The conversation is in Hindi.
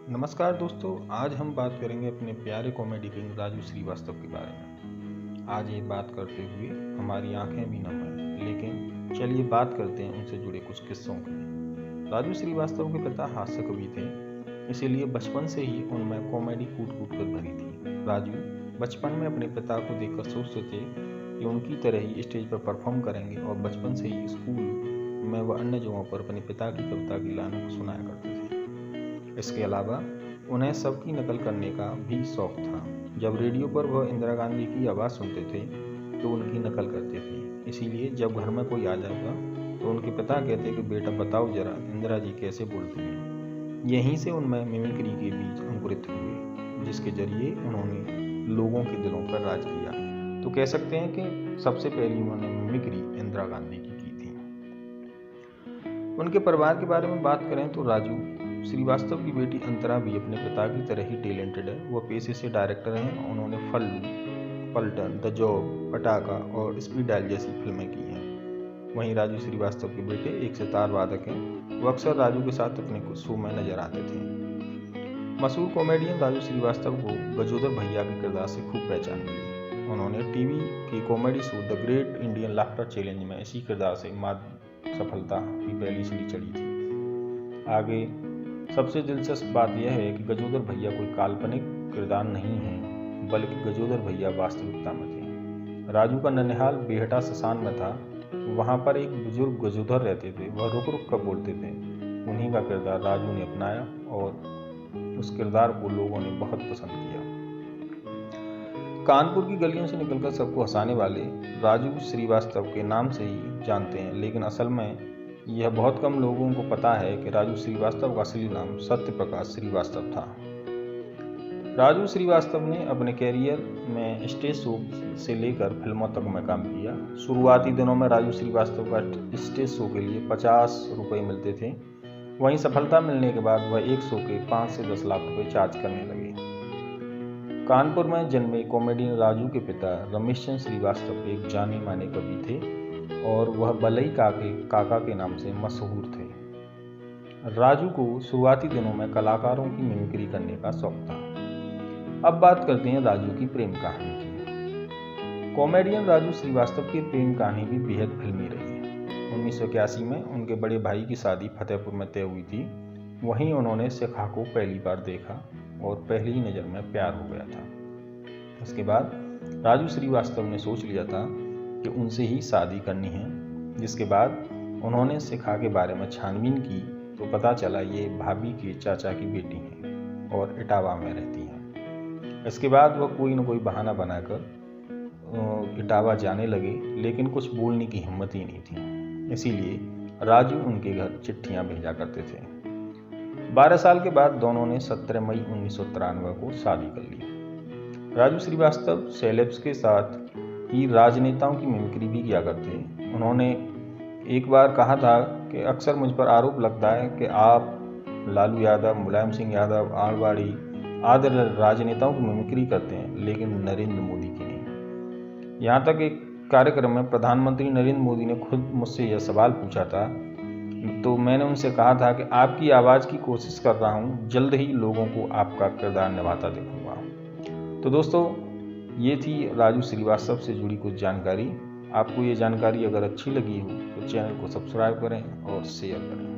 नमस्कार दोस्तों, आज हम बात करेंगे अपने प्यारे कॉमेडी किंग राजू श्रीवास्तव के बारे में। आज ये बात करते हुए हमारी आंखें भी नम हैं, लेकिन चलिए बात करते हैं उनसे जुड़े कुछ किस्सों की। राजू श्रीवास्तव के पिता हास्य कवि थे, इसीलिए बचपन से ही उनमें कॉमेडी कूट कूट कर भरी थी। राजू बचपन में अपने पिता को देखकर सोचते थे कि उनकी तरह ही स्टेज पर परफॉर्म करेंगे और बचपन से ही स्कूल में व अन्य जगहों पर अपने पिता की कविता की लाइनों को सुनाया करते थे। इसके अलावा उन्हें सबकी नकल करने का भी शौक था। जब रेडियो पर वह इंदिरा गांधी की आवाज़ सुनते थे तो उनकी नकल करते थे। इसीलिए जब घर में कोई आ जाएगा तो उनके पिता कहते कि बेटा बताओ जरा इंदिरा जी कैसे बोलती हैं। यहीं से उनमें मिमिक्री के बीज अंकुरित हुए, जिसके जरिए उन्होंने लोगों के दिलों पर राज किया। तो कह सकते हैं कि सबसे पहली उन्होंने मिमिक्री इंदिरा गांधी की थी। उनके परिवार के बारे में बात करें तो राजू श्रीवास्तव की बेटी अंतरा भी अपने पिता की तरह ही टैलेंटेड है। वह पेशे से डायरेक्टर हैं। उन्होंने फल्लू, पलटन, द जॉब, पटाखा और स्पीड डायल जैसी फिल्में की हैं। वहीं राजू श्रीवास्तव के बेटे एक सितार वादक हैं। वो अक्सर राजू के साथ अपने कुछ शो में नजर आते थे। मशहूर कॉमेडियन राजू श्रीवास्तव को गजोदर भैया के किरदार से खूब पहचान मिली। उन्होंने टीवी के comedy show the great Indian laughter challenge में इसी किरदार से सफलता की पहली सीढ़ी चढ़ी थी। आगे सबसे दिलचस्प बात यह है कि गजोदर भैया कोई काल्पनिक किरदार नहीं है, बल्कि गजोदर भैया वास्तविकता में थे। राजू का ननिहाल बेहटा ससान में था। वहाँ पर एक बुजुर्ग गजोदर रहते थे। वह रुक रुक कर बोलते थे। उन्हीं का किरदार राजू ने अपनाया और उस किरदार को लोगों ने बहुत पसंद किया। कानपुर की गलियों से निकलकर सबको हंसाने वाले राजू श्रीवास्तव के नाम से ही जानते हैं, लेकिन असल में यह बहुत कम लोगों को पता है कि राजू श्रीवास्तव का असली नाम सत्यप्रकाश श्रीवास्तव था। राजू श्रीवास्तव ने अपने कैरियर में स्टेज शो से लेकर फिल्मों तक में काम किया। शुरुआती दिनों में राजू श्रीवास्तव का स्टेज शो के लिए 50 रुपये मिलते थे। वहीं सफलता मिलने के बाद वह एक शो के 5 से 10 लाख रुपए चार्ज करने लगे। कानपुर में जन्मे कॉमेडियन राजू के पिता रमेश चंद्र श्रीवास्तव एक जाने माने कवि थे और वह बलई काका के नाम से मशहूर थे। राजू को शुरुआती दिनों में कलाकारों की मिमिक्री करने का शौक था। अब बात करते हैं राजू की प्रेम कहानी की। कॉमेडियन राजू श्रीवास्तव की प्रेम कहानी भी बेहद फिल्मी रही है। 1981 में उनके बड़े भाई की शादी फतेहपुर में तय हुई थी। वहीं उन्होंने शिखा को पहली बार देखा और पहली ही नज़र में प्यार हो गया था। इसके बाद राजू श्रीवास्तव ने सोच लिया था कि उनसे ही शादी करनी है। जिसके बाद उन्होंने शिखा के बारे में छानबीन की तो पता चला ये भाभी के चाचा की बेटी है और इटावा में रहती हैं। इसके बाद वह कोई न कोई बहाना बनाकर इटावा जाने लगे, लेकिन कुछ बोलने की हिम्मत ही नहीं थी। इसीलिए राजू उनके घर चिट्ठियां भेजा करते थे। 12 साल के बाद दोनों ने 17 मई 1993 को शादी कर ली। राजू श्रीवास्तव सेलेब्स के साथ ही राजनेताओं की मिमिक्री भी किया करते। उन्होंने एक बार कहा था कि अक्सर मुझ पर आरोप लगता है कि आप लालू यादव, मुलायम सिंह यादव, आलवाड़ी आदि राजनेताओं की मिमिक्री करते हैं, लेकिन नरेंद्र मोदी की नहीं। यहाँ तक एक कार्यक्रम में प्रधानमंत्री नरेंद्र मोदी ने खुद मुझसे यह सवाल पूछा था, तो मैंने उनसे कहा था कि आपकी आवाज़ की कोशिश कर रहा हूँ, जल्द ही लोगों को आपका किरदार निभाता दिखूंगा। तो दोस्तों, ये थी राजू श्रीवास्तव से जुड़ी कुछ जानकारी। आपको ये जानकारी अगर अच्छी लगी हो तो चैनल को सब्सक्राइब करें और शेयर करें।